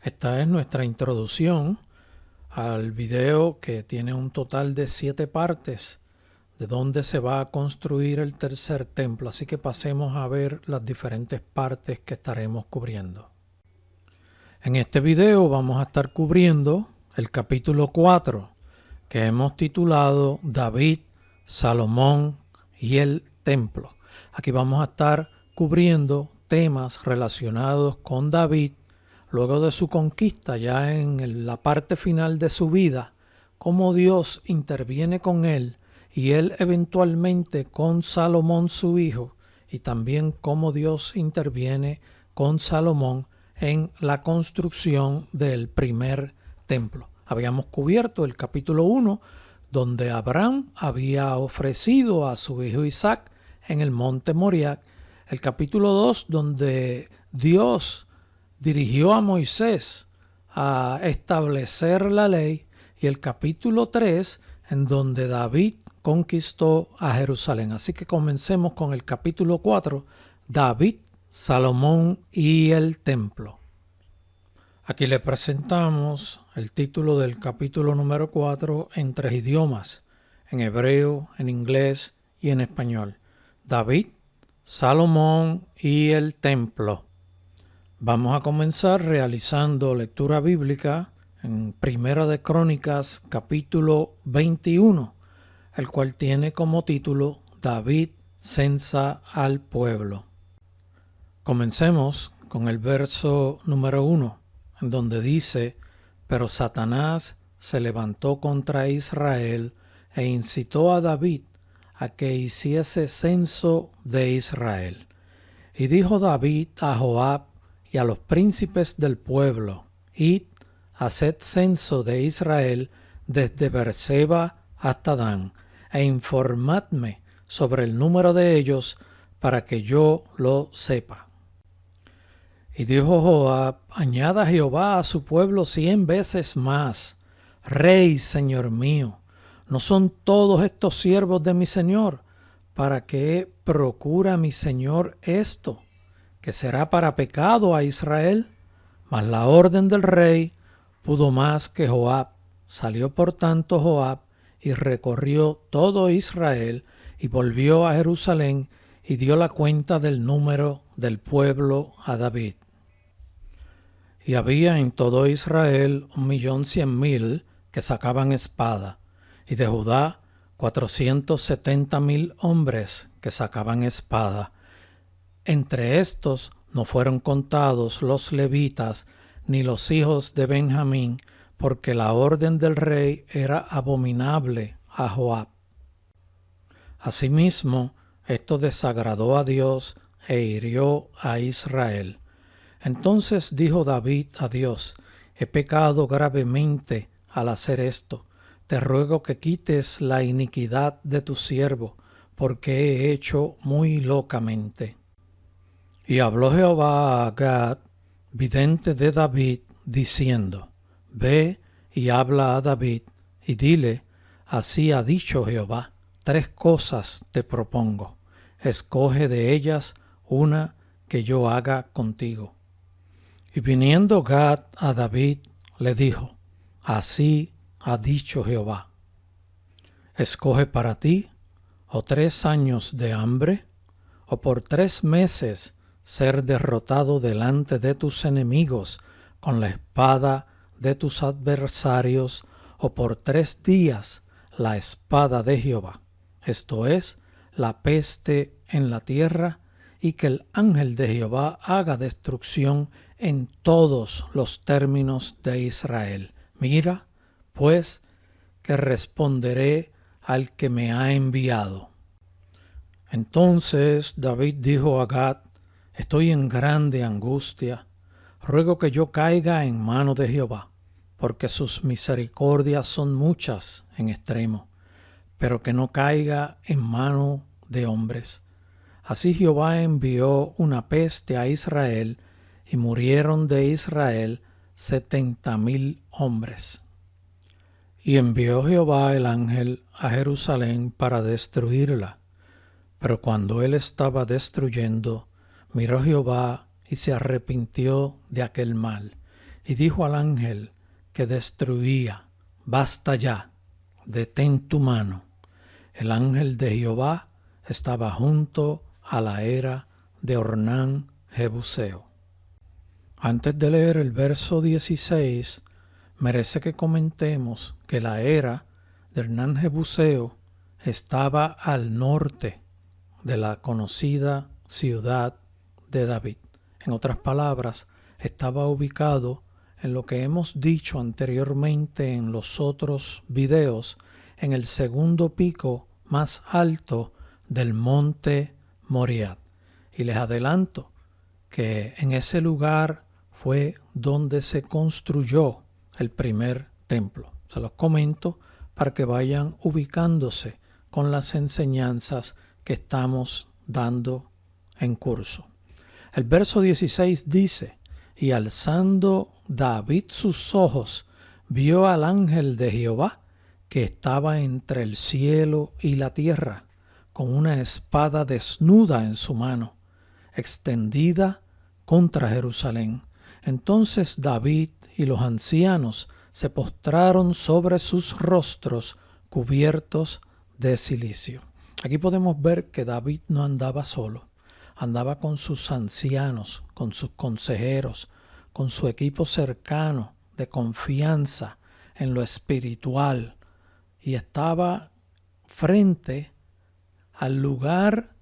Esta es nuestra introducción al video que tiene un total de 7 partes de donde se va a construir el tercer templo. Así que pasemos a ver las diferentes partes que estaremos cubriendo. En este video vamos a estar cubriendo el capítulo 4 que hemos titulado David, Salomón y el templo. Aquí vamos a estar cubriendo temas relacionados con David luego de su conquista, ya en la parte final de su vida, cómo Dios interviene con él y él eventualmente con Salomón su hijo, y también cómo Dios interviene con Salomón en la construcción del primer templo. Habíamos cubierto el capítulo 1, donde Abraham había ofrecido a su hijo Isaac en el monte Moriah. El capítulo 2, donde Dios dirigió a Moisés a establecer la ley, y el capítulo 3, en donde David conquistó a Jerusalén. Así que comencemos con el capítulo 4, David, Salomón y el templo. Aquí le presentamos el título del capítulo número 4 en 3 idiomas, en hebreo, en inglés y en español. David, Salomón y el templo. Vamos a comenzar realizando lectura bíblica en Primera de Crónicas, capítulo 21, el cual tiene como título David censa al pueblo. Comencemos con el verso número 1, en donde dice: Pero Satanás se levantó contra Israel e incitó a David a que hiciese censo de Israel. Y dijo David a Joab y a los príncipes del pueblo: Id, haced censo de Israel desde Beerseba hasta Dan, e informadme sobre el número de ellos para que yo lo sepa. Y dijo Joab: Añada Jehová a su pueblo 100 veces más. Rey, señor mío, ¿no son todos estos siervos de mi señor? ¿Para qué procura mi señor esto? ¿Que será para pecado a Israel? Mas la orden del rey pudo más que Joab. Salió por tanto Joab y recorrió todo Israel y volvió a Jerusalén y dio la cuenta del número del pueblo a David. Y había en todo Israel 1.100.000 que sacaban espada, y de Judá 470.000 hombres que sacaban espada. Entre estos no fueron contados los levitas ni los hijos de Benjamín, porque la orden del rey era abominable a Joab. Asimismo, esto desagradó a Dios e hirió a Israel. Entonces dijo David a Dios: He pecado gravemente al hacer esto. Te ruego que quites la iniquidad de tu siervo, porque he hecho muy locamente. Y habló Jehová a Gad, vidente de David, diciendo: Ve y habla a David, y dile: Así ha dicho Jehová, 3 cosas te propongo. Escoge de ellas una que yo haga contigo. Y viniendo Gad a David, le dijo: Así ha dicho Jehová. Escoge para ti, o 3 años de hambre, o por 3 meses ser derrotado delante de tus enemigos con la espada de tus adversarios, o por 3 días la espada de Jehová, esto es, la peste en la tierra, y que el ángel de Jehová haga destrucción en todos los términos de Israel. Mira, pues, que responderé al que me ha enviado. Entonces David dijo a Gad: Estoy en grande angustia. Ruego que yo caiga en mano de Jehová, porque sus misericordias son muchas en extremo, pero que no caiga en mano de hombres. Así Jehová envió una peste a Israel, y murieron de Israel 70.000 hombres. Y envió Jehová el ángel a Jerusalén para destruirla. Pero cuando él estaba destruyendo, miró Jehová y se arrepintió de aquel mal, y dijo al ángel que destruía: basta ya, detén tu mano. El ángel de Jehová estaba junto a la era de Ornán Jebuseo. Antes de leer el verso 16, merece que comentemos que la era de Ornán Jebuseo estaba al norte de la conocida ciudad de David. En otras palabras, estaba ubicado en lo que hemos dicho anteriormente en los otros videos, en el segundo pico más alto del monte Moriah. Y les adelanto que en ese lugar fue donde se construyó el primer templo. Se los comento para que vayan ubicándose con las enseñanzas que estamos dando en curso. El verso 16 dice: y alzando David sus ojos, vio al ángel de Jehová que estaba entre el cielo y la tierra, con una espada desnuda en su mano, extendida contra Jerusalén. Entonces David y los ancianos se postraron sobre sus rostros cubiertos de cilicio. Aquí podemos ver que David no andaba solo, andaba con sus ancianos, con sus consejeros, con su equipo cercano de confianza en lo espiritual, y estaba frente al lugar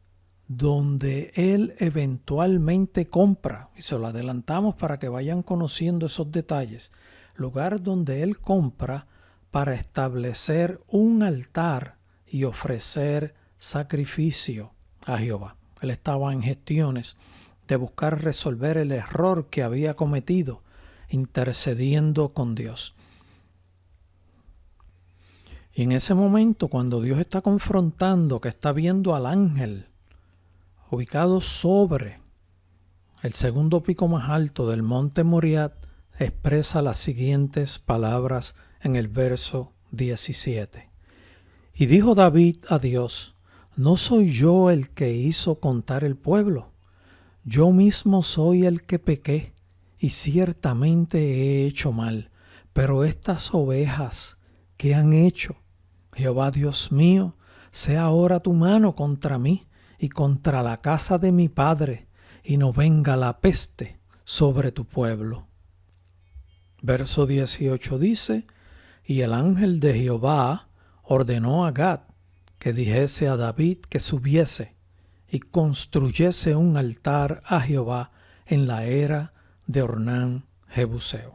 donde él eventualmente compra, y se lo adelantamos para que vayan conociendo esos detalles, lugar donde él compra para establecer un altar y ofrecer sacrificio a Jehová. Él estaba en gestiones de buscar resolver el error que había cometido, intercediendo con Dios. Y en ese momento, cuando Dios está confrontando, que está viendo al ángel ubicado sobre el segundo pico más alto del monte Moriah, expresa las siguientes palabras en el verso 17. Y dijo David a Dios: ¿no soy yo el que hizo contar el pueblo? Yo mismo soy el que pequé, y ciertamente he hecho mal. Pero estas ovejas, ¿qué han hecho? Jehová Dios mío, sea ahora tu mano contra mí y contra la casa de mi padre, y no venga la peste sobre tu pueblo. Verso 18 dice: y el ángel de Jehová ordenó a Gad que dijese a David que subiese y construyese un altar a Jehová en la era de Ornán Jebuseo.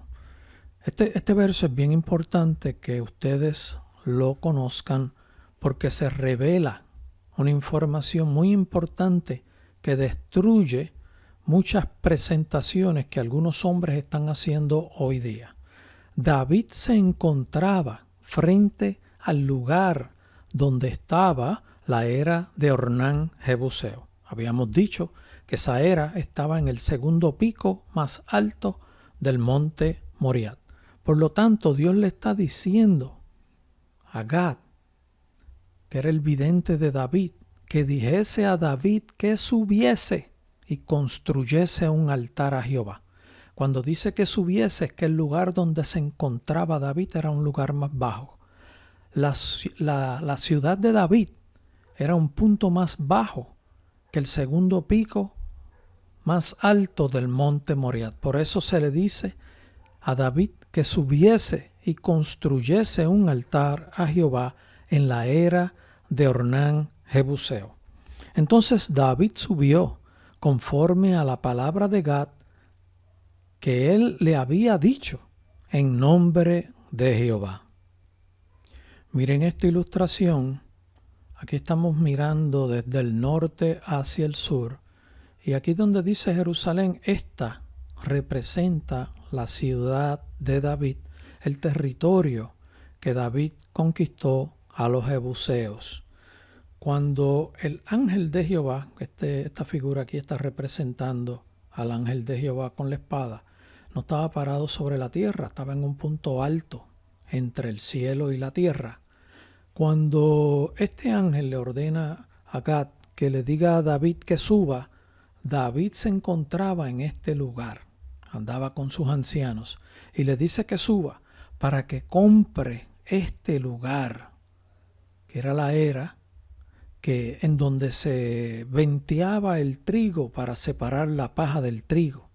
Este verso es bien importante que ustedes lo conozcan, porque se revela una información muy importante que destruye muchas presentaciones que algunos hombres están haciendo hoy día. David se encontraba frente al lugar donde estaba la era de Ornán Jebuseo. Habíamos dicho que esa era estaba en el segundo pico más alto del monte Moriah. Por lo tanto, Dios le está diciendo a Gad, que era el vidente de David, que dijese a David que subiese y construyese un altar a Jehová. Cuando dice que subiese, es que el lugar donde se encontraba David era un lugar más bajo. La ciudad de David era un punto más bajo que el segundo pico más alto del monte Moriah. Por eso se le dice a David que subiese y construyese un altar a Jehová en la era de Ornán Jebuseo. Entonces David subió conforme a la palabra de Gad que él le había dicho en nombre de Jehová. Miren esta ilustración. Aquí estamos mirando desde el norte hacia el sur. Y aquí donde dice Jerusalén, esta representa la ciudad de David, el territorio que David conquistó a los jebuseos. Cuando el ángel de Jehová, esta figura aquí está representando al ángel de Jehová con la espada, no estaba parado sobre la tierra, estaba en un punto alto entre el cielo y la tierra. Cuando este ángel le ordena a Gad que le diga a David que suba, David se encontraba en este lugar, andaba con sus ancianos, y le dice que suba para que compre este lugar, que era la era en donde se venteaba el trigo para separar la paja del trigo.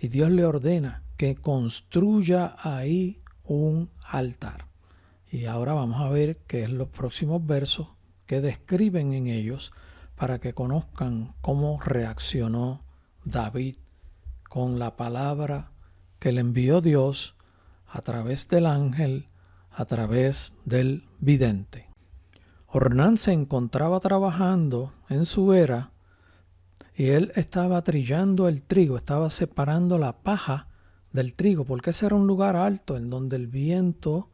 Y Dios le ordena que construya ahí un altar. Y ahora vamos a ver qué es los próximos versos que describen en ellos para que conozcan cómo reaccionó David con la palabra que le envió Dios a través del ángel, a través del vidente. Ornán se encontraba trabajando en su era y él estaba trillando el trigo, estaba separando la paja del trigo, porque ese era un lugar alto en donde el viento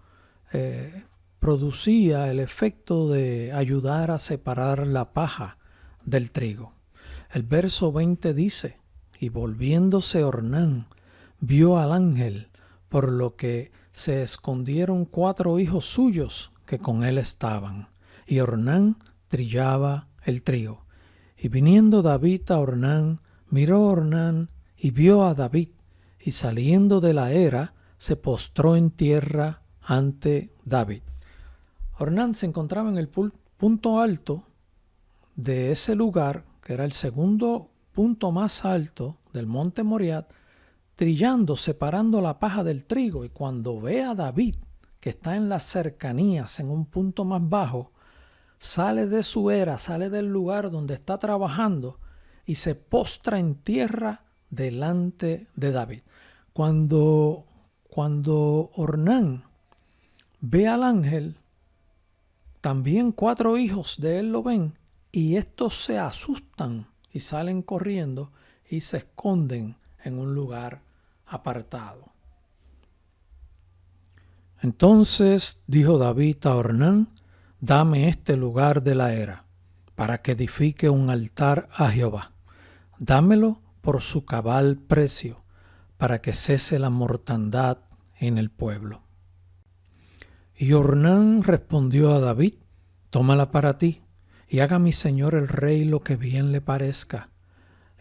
producía el efecto de ayudar a separar la paja del trigo. El verso 20 dice: y volviéndose Ornán, vio al ángel, por lo que se escondieron 4 hijos suyos que con él estaban, y Ornán trillaba el trigo. Y viniendo David a Ornán, miró Ornán y vio a David, y saliendo de la era, se postró en tierra ante David. Ornán se encontraba en el punto alto de ese lugar, que era el segundo punto más alto del monte Moriat, trillando, separando la paja del trigo. Y cuando ve a David, que está en las cercanías, en un punto más bajo, sale de su era, sale del lugar donde está trabajando y se postra en tierra delante de David. Cuando Ornán ve al ángel, también 4 hijos de él lo ven, y estos se asustan y salen corriendo y se esconden en un lugar apartado. Entonces dijo David a Ornán: dame este lugar de la era, para que edifique un altar a Jehová. Dámelo por su cabal precio, para que cese la mortandad en el pueblo. Y Ornán respondió a David: tómala para ti, y haga mi señor el rey lo que bien le parezca.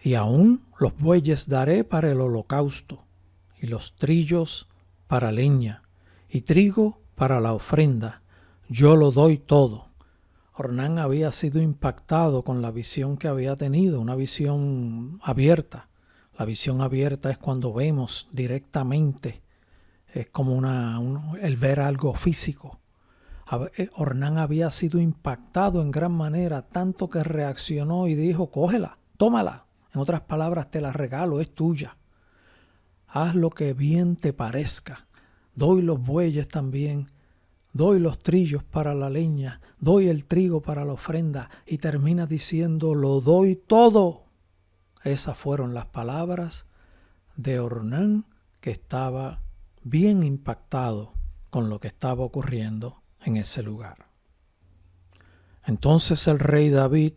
Y aún los bueyes daré para el holocausto, y los trillos para leña, y trigo para la ofrenda. Yo lo doy todo. Ornán había sido impactado con la visión que había tenido, una visión abierta. La visión abierta es cuando vemos directamente, es como el ver algo físico. Ornán había sido impactado en gran manera, tanto que reaccionó y dijo: cógela, tómala. En otras palabras, te la regalo, es tuya. Haz lo que bien te parezca. Doy los bueyes también, doy los trillos para la leña, doy el trigo para la ofrenda, y termina diciendo: lo doy todo. Esas fueron las palabras de Ornán, que estaba bien impactado con lo que estaba ocurriendo en ese lugar. Entonces el rey David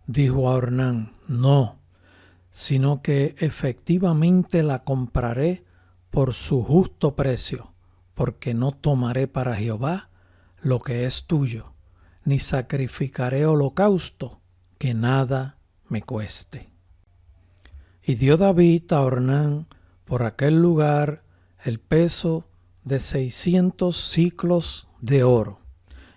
dijo a Ornán: no, sino que efectivamente la compraré por su justo precio, porque no tomaré para Jehová lo que es tuyo, ni sacrificaré holocausto que nada me cueste. Y dio David a Ornán por aquel lugar el peso de 600 siclos de oro.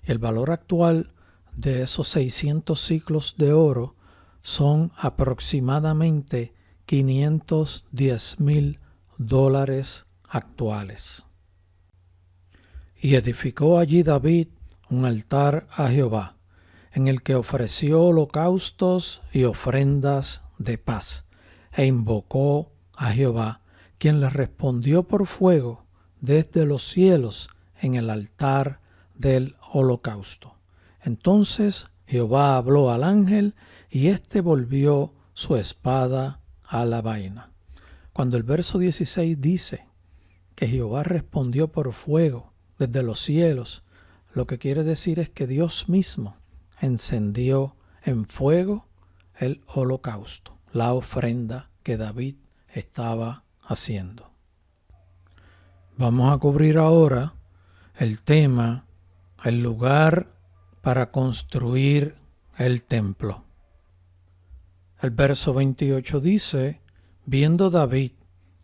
Y el valor actual de esos 600 siclos de oro son aproximadamente $510,000 actuales. Y edificó allí David un altar a Jehová, en el que ofreció holocaustos y ofrendas de paz, e invocó a Jehová, quien le respondió por fuego desde los cielos en el altar del holocausto. Entonces Jehová habló al ángel, y éste volvió su espada a la vaina. Cuando el verso 16 dice que Jehová respondió por fuego desde los cielos, lo que quiere decir es que Dios mismo encendió en fuego el holocausto, la ofrenda que David estaba haciendo. Vamos a cubrir ahora el tema, el lugar para construir el templo. El verso 28 dice: viendo David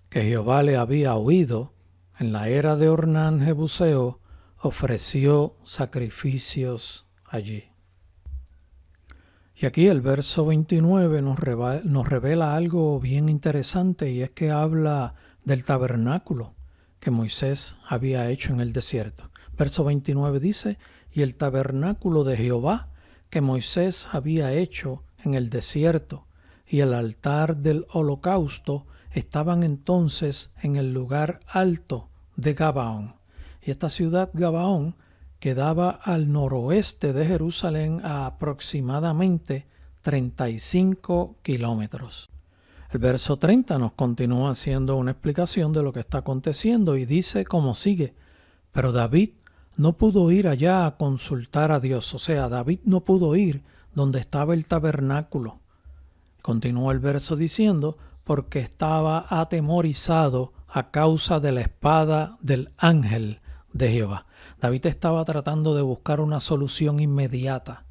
que Jehová le había oído, en la era de Ornán Jebuseo, ofreció sacrificios allí. Y aquí el verso 29 nos revela algo bien interesante, y es que habla del tabernáculo que Moisés había hecho en el desierto. Verso 29 dice: y el tabernáculo de Jehová que Moisés había hecho en el desierto y el altar del holocausto estaban entonces en el lugar alto de Gabaón. Y esta ciudad Gabaón quedaba al noroeste de Jerusalén a aproximadamente 35 kilómetros. El verso 30 nos continúa haciendo una explicación de lo que está aconteciendo y dice como sigue: pero David no pudo ir allá a consultar a Dios. O sea, David no pudo ir donde estaba el tabernáculo. Continúa el verso diciendo: porque estaba atemorizado a causa de la espada del ángel de Jehová. David estaba tratando de buscar una solución inmediata.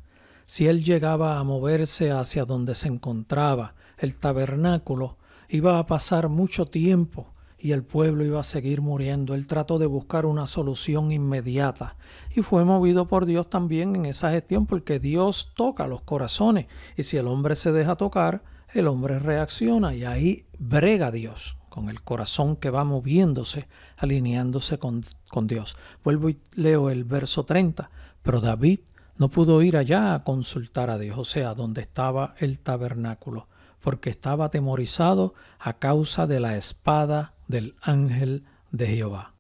Si él llegaba a moverse hacia donde se encontraba el tabernáculo, iba a pasar mucho tiempo y el pueblo iba a seguir muriendo. Él trató de buscar una solución inmediata y fue movido por Dios también en esa gestión, porque Dios toca los corazones y si el hombre se deja tocar, el hombre reacciona, y ahí brega Dios con el corazón que va moviéndose, alineándose con Dios. Vuelvo y leo el verso 30. Pero David no pudo ir allá a consultar a Dios, o sea, donde estaba el tabernáculo, porque estaba atemorizado a causa de la espada del ángel de Jehová.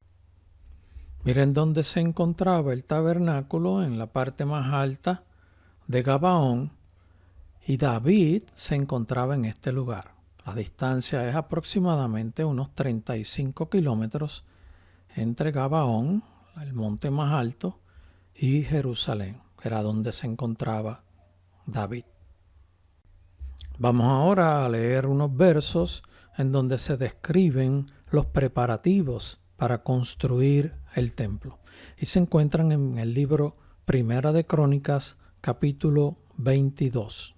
Miren dónde se encontraba el tabernáculo, en la parte más alta de Gabaón, y David se encontraba en este lugar. La distancia es aproximadamente unos 35 kilómetros entre Gabaón, el monte más alto, y Jerusalén, que era donde se encontraba David. Vamos ahora a leer unos versos en donde se describen los preparativos para construir el templo. Y se encuentran en el libro Primera de Crónicas, capítulo 22.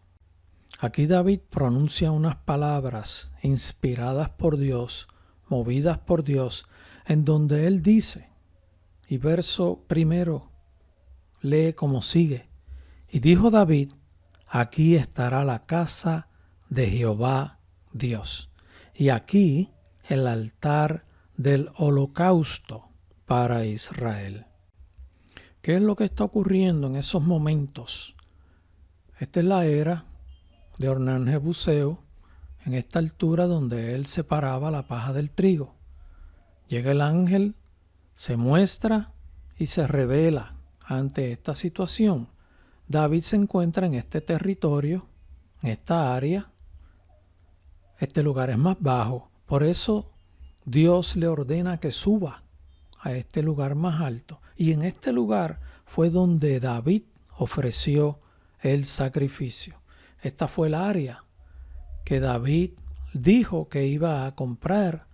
Aquí David pronuncia unas palabras inspiradas por Dios, movidas por Dios, en donde él dice, y verso primero lee como sigue: y dijo David: aquí estará la casa de Jehová Dios, y aquí el altar del holocausto para Israel. ¿Qué es lo que está ocurriendo en esos momentos? Esta es la era de Ornán Jebuseo, en esta altura donde él separaba la paja del trigo. Llega el ángel, se muestra y se revela ante esta situación. David se encuentra en este territorio, en esta área. Este lugar es más bajo, por eso Dios le ordena que suba a este lugar más alto. Y en este lugar fue donde David ofreció el sacrificio. Esta fue el área que David dijo que iba a comprar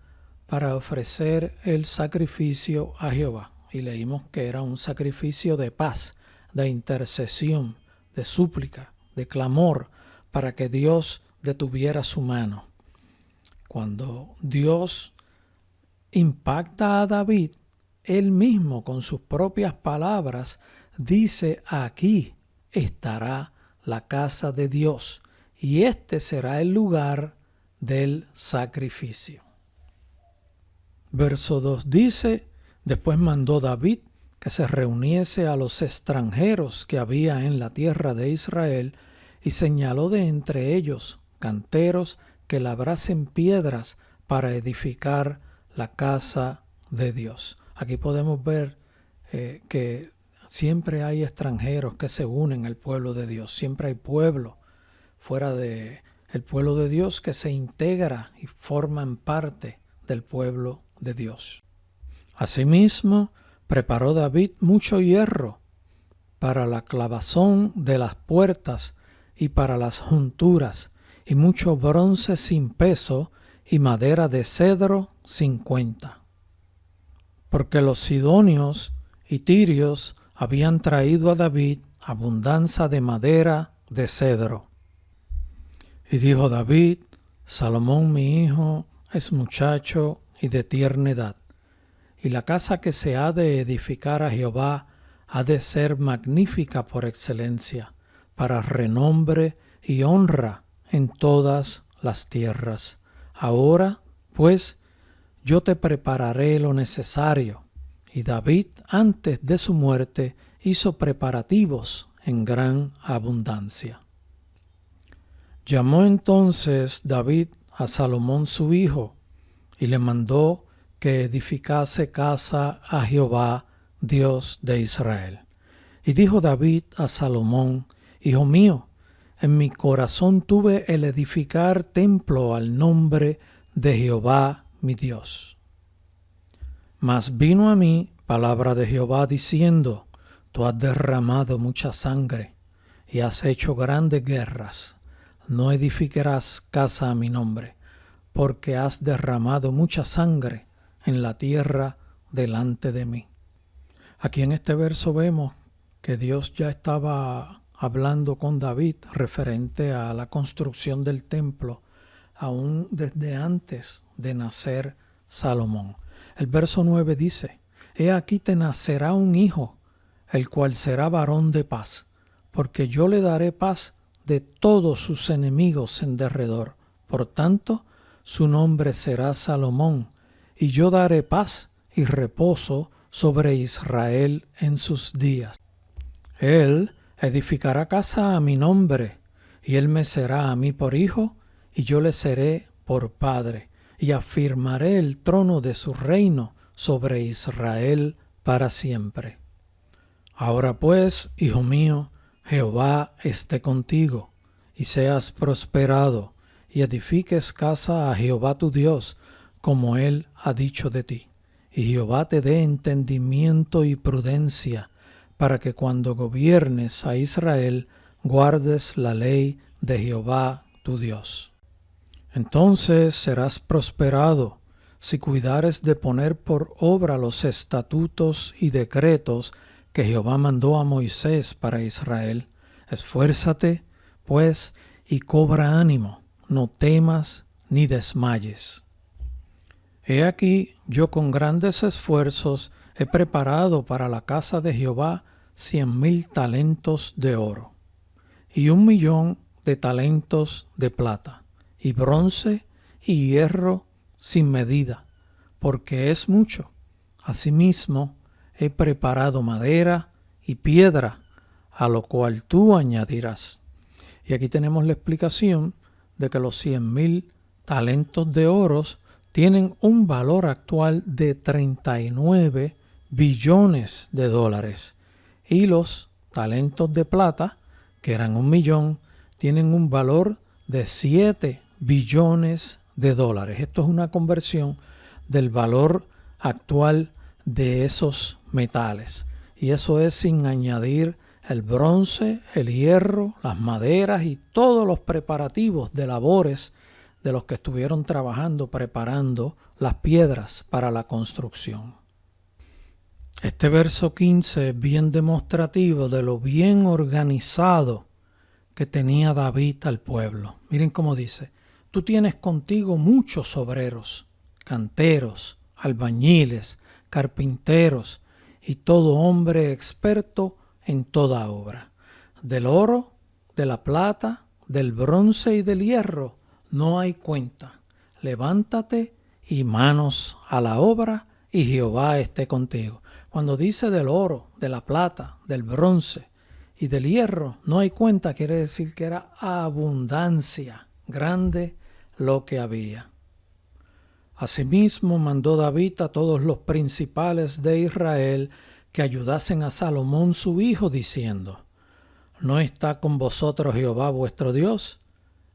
para ofrecer el sacrificio a Jehová. Y leímos que era un sacrificio de paz, de intercesión, de súplica, de clamor, para que Dios detuviera su mano. Cuando Dios impacta a David, él mismo con sus propias palabras dice: aquí estará la casa de Dios, y este será el lugar del sacrificio. Verso 2 dice: después mandó David que se reuniese a los extranjeros que había en la tierra de Israel, y señaló de entre ellos canteros que labrasen piedras para edificar la casa de Dios. Aquí podemos ver que siempre hay extranjeros que se unen al pueblo de Dios. Siempre hay pueblo fuera del pueblo de Dios que se integra y forman parte del pueblo de Dios. Asimismo, preparó David mucho hierro para la clavazón de las puertas y para las junturas, y mucho bronce sin peso y madera de cedro sin cuenta. Porque los sidonios y tirios habían traído a David abundancia de madera de cedro. Y dijo David: Salomón mi hijo es muchacho y de tierna edad, y la casa que se ha de edificar a Jehová ha de ser magnífica por excelencia, para renombre y honra en todas las tierras. Ahora, pues, yo te prepararé lo necesario. Y David, antes de su muerte, hizo preparativos en gran abundancia. Llamó entonces David a Salomón su hijo, y le mandó que edificase casa a Jehová, Dios de Israel. Y dijo David a Salomón: Hijo mío, en mi corazón tuve el edificar templo al nombre de Jehová mi Dios. Mas vino a mí palabra de Jehová diciendo: Tú has derramado mucha sangre y has hecho grandes guerras. No edificarás casa a mi nombre, porque has derramado mucha sangre en la tierra delante de mí. Aquí en este verso vemos que Dios ya estaba hablando con David referente a la construcción del templo, aún desde antes de nacer Salomón. El verso 9 dice: He aquí te nacerá un hijo, el cual será varón de paz, porque yo le daré paz de todos sus enemigos en derredor. Por tanto, su nombre será Salomón, y yo daré paz y reposo sobre Israel en sus días. Él edificará casa a mi nombre, y él me será a mí por hijo, y yo le seré por padre, y afirmaré el trono de su reino sobre Israel para siempre. Ahora pues, hijo mío, Jehová esté contigo, y seas prosperado, y edifiques casa a Jehová tu Dios, como él ha dicho de ti. Y Jehová te dé entendimiento y prudencia, para que cuando gobiernes a Israel, guardes la ley de Jehová tu Dios. Entonces serás prosperado, si cuidares de poner por obra los estatutos y decretos que Jehová mandó a Moisés para Israel. Esfuérzate, pues, y cobra ánimo, no temas ni desmayes. He aquí, yo con grandes esfuerzos he preparado para la casa de Jehová 100,000 talentos de oro, y 1,000,000 de talentos de plata, y bronce y hierro sin medida, porque es mucho. Asimismo, he preparado madera y piedra, a lo cual tú añadirás. Y aquí tenemos la explicación de que los 100,000 talentos de oro tienen un valor actual de 39 billones de dólares. Y los talentos de plata, que eran 1,000,000, tienen un valor de 7 billones de dólares. Esto es una conversión del valor actual de esos metales. Y eso es sin añadir el bronce, el hierro, las maderas y todos los preparativos de labores de los que estuvieron trabajando preparando las piedras para la construcción. Este verso 15 es bien demostrativo de lo bien organizado que tenía David al pueblo. Miren cómo dice: tú tienes contigo muchos obreros, canteros, albañiles, carpinteros y todo hombre experto en toda obra. Del oro, de la plata, del bronce y del hierro no hay cuenta. Levántate y manos a la obra, y Jehová esté contigo. Cuando dice del oro, de la plata, del bronce y del hierro, no hay cuenta, quiere decir que era abundancia, grande lo que había. Asimismo mandó David a todos los principales de Israel que ayudasen a Salomón su hijo, diciendo: ¿no está con vosotros Jehová vuestro Dios,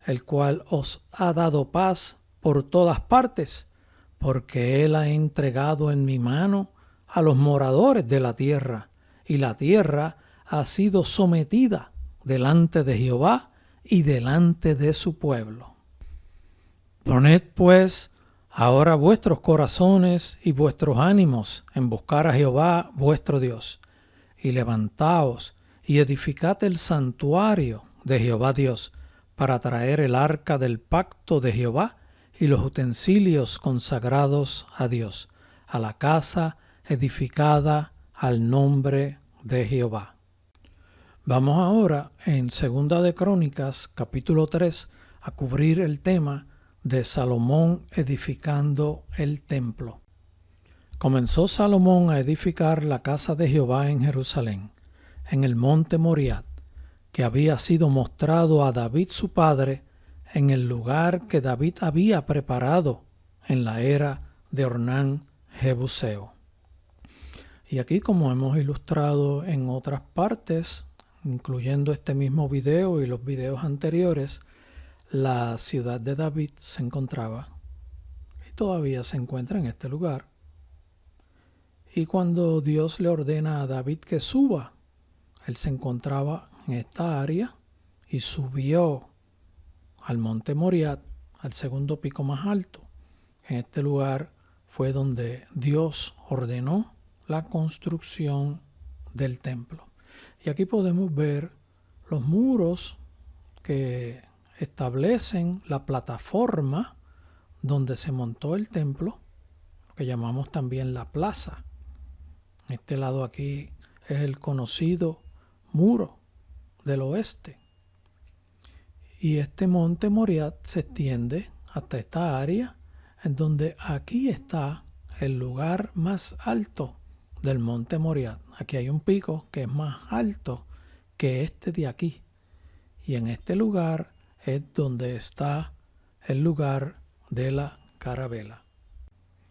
el cual os ha dado paz por todas partes? Porque él ha entregado en mi mano a los moradores de la tierra, y la tierra ha sido sometida delante de Jehová y delante de su pueblo. Poned pues ahora vuestros corazones y vuestros ánimos en buscar a Jehová vuestro Dios, y levantaos y edificad el santuario de Jehová Dios, para traer el arca del pacto de Jehová y los utensilios consagrados a Dios, a la casa edificada al nombre de Jehová. Vamos ahora en 2 de Crónicas, capítulo 3, a cubrir el tema de Salomón edificando el templo. Comenzó Salomón a edificar la casa de Jehová en Jerusalén, en el monte Moriat, que había sido mostrado a David su padre en el lugar que David había preparado en la era de Ornán Jebuseo. Y aquí, como hemos ilustrado en otras partes, incluyendo este mismo video y los videos anteriores, la ciudad de David se encontraba y todavía se encuentra en este lugar. Y cuando Dios le ordena a David que suba, él se encontraba en esta área y subió al monte Moriat, al segundo pico más alto. En este lugar fue donde Dios ordenó la construcción del templo. Y aquí podemos ver los muros que establecen la plataforma donde se montó el templo, lo que llamamos también la plaza. Este lado aquí es el conocido muro del oeste. Y este monte Moriat se extiende hasta esta área, en donde aquí está el lugar más alto del monte Moriat. Aquí hay un pico que es más alto que este de aquí. Y en este lugar es donde está el lugar de la carabela.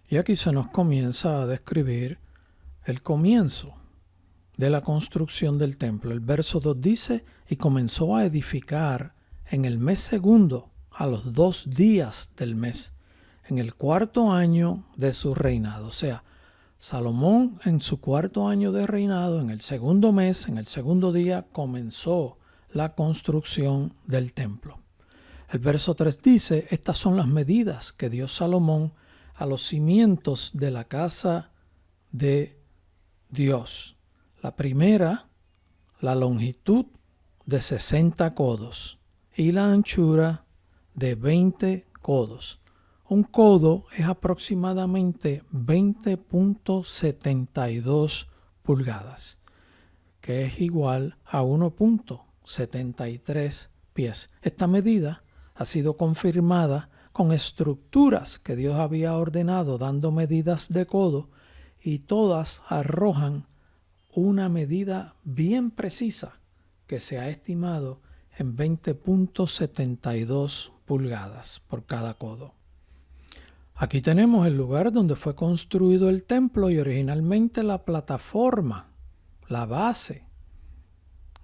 Y aquí se nos comienza a describir el comienzo de la construcción del templo. El verso 2 dice: y comenzó a edificar en el mes segundo, a los 2 días del mes, en el 4º año de su reinado. O sea, Salomón en su 4º año de reinado, en el segundo mes, en el segundo día, comenzó la construcción del templo. El verso 3 dice: estas son las medidas que dio Salomón a los cimientos de la casa de Dios. La primera, la longitud de 60 codos y la anchura de 20 codos. Un codo es aproximadamente 20.72 pulgadas, que es igual a 1.73 pies. Esta medida ha sido confirmada con estructuras que Dios había ordenado dando medidas de codo, y todas arrojan una medida bien precisa que se ha estimado en 20.72 pulgadas por cada codo. Aquí tenemos el lugar donde fue construido el templo y originalmente la plataforma, la base.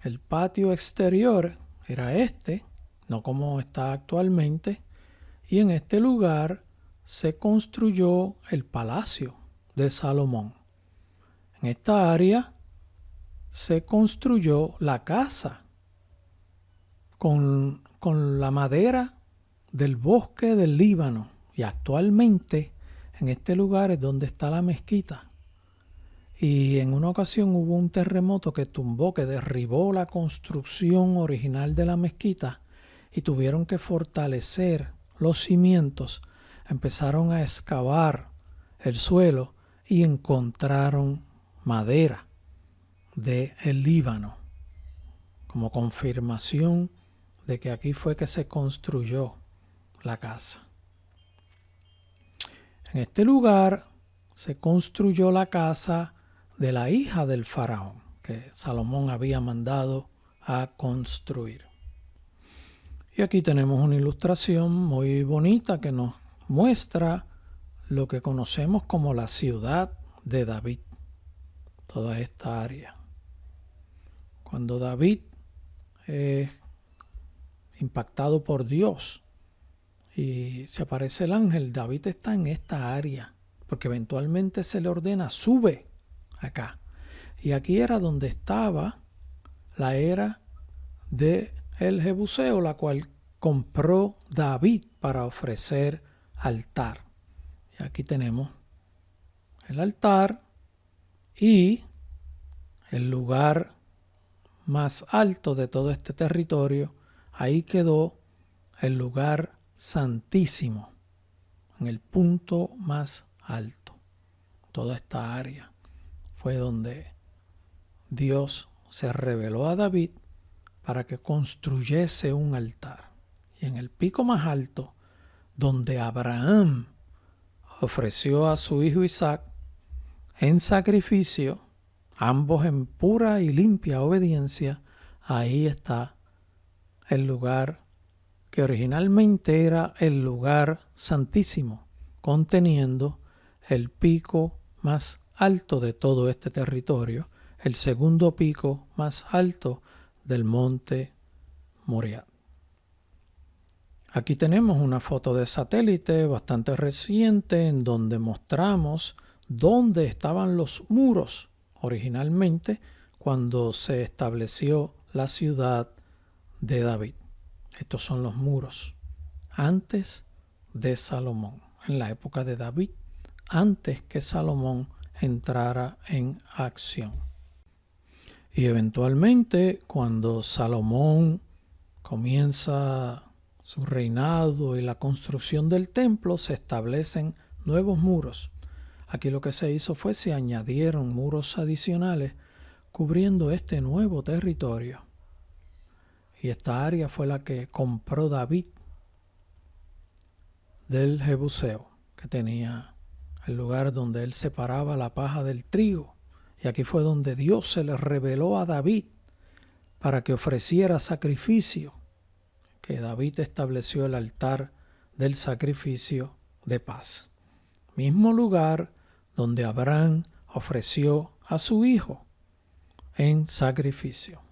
El patio exterior era este, no como está actualmente, y en este lugar se construyó el palacio de Salomón. En esta área se construyó la casa con la madera del bosque del Líbano, y actualmente en este lugar es donde está la mezquita. Y en una ocasión hubo un terremoto que derribó la construcción original de la mezquita, y tuvieron que fortalecer los cimientos. Empezaron a excavar el suelo y encontraron madera del Líbano como confirmación de que aquí fue que se construyó la casa. En este lugar se construyó la casa de la hija del faraón que Salomón había mandado a construir. Y aquí tenemos una ilustración muy bonita que nos muestra lo que conocemos como la ciudad de David, toda esta área. Cuando David es impactado por Dios y se aparece el ángel, David está en esta área, porque eventualmente se le ordena: sube acá. Y aquí era donde estaba la era de el Jebuseo, la cual compró David para ofrecer altar. Y aquí tenemos el altar y el lugar más alto de todo este territorio. Ahí quedó el lugar santísimo en el punto más alto. Toda esta área fue donde Dios se reveló a David para que construyese un altar. Y en el pico más alto, donde Abraham ofreció a su hijo Isaac en sacrificio, ambos en pura y limpia obediencia, ahí está el lugar que originalmente era el lugar santísimo, conteniendo el pico más alto de todo este territorio, el segundo pico más alto del monte Moriah. Aquí tenemos una foto de satélite bastante reciente en donde mostramos dónde estaban los muros originalmente cuando se estableció la ciudad de David. Estos son los muros antes de Salomón, en la época de David, antes que Salomón entrara en acción. Y eventualmente, cuando Salomón comienza su reinado y la construcción del templo, se establecen nuevos muros. Aquí lo que se hizo fue se añadieron muros adicionales cubriendo este nuevo territorio. Y esta área fue la que compró David del Jebuseo, que tenía el lugar donde él separaba la paja del trigo. Y aquí fue donde Dios se le reveló a David para que ofreciera sacrificio, que David estableció el altar del sacrificio de paz. Mismo lugar donde Abraham ofreció a su hijo en sacrificio.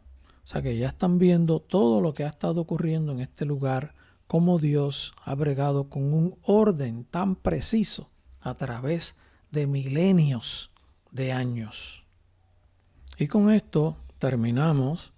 O sea que ya están viendo todo lo que ha estado ocurriendo en este lugar, cómo Dios ha bregado con un orden tan preciso a través de milenios de años. Y con esto terminamos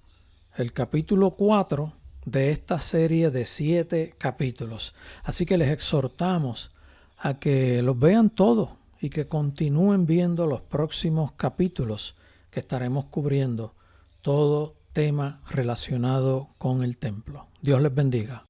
el capítulo 4 de esta serie de 7 capítulos. Así que les exhortamos a que los vean todos y que continúen viendo los próximos capítulos que estaremos cubriendo todo tema relacionado con el templo. Dios les bendiga.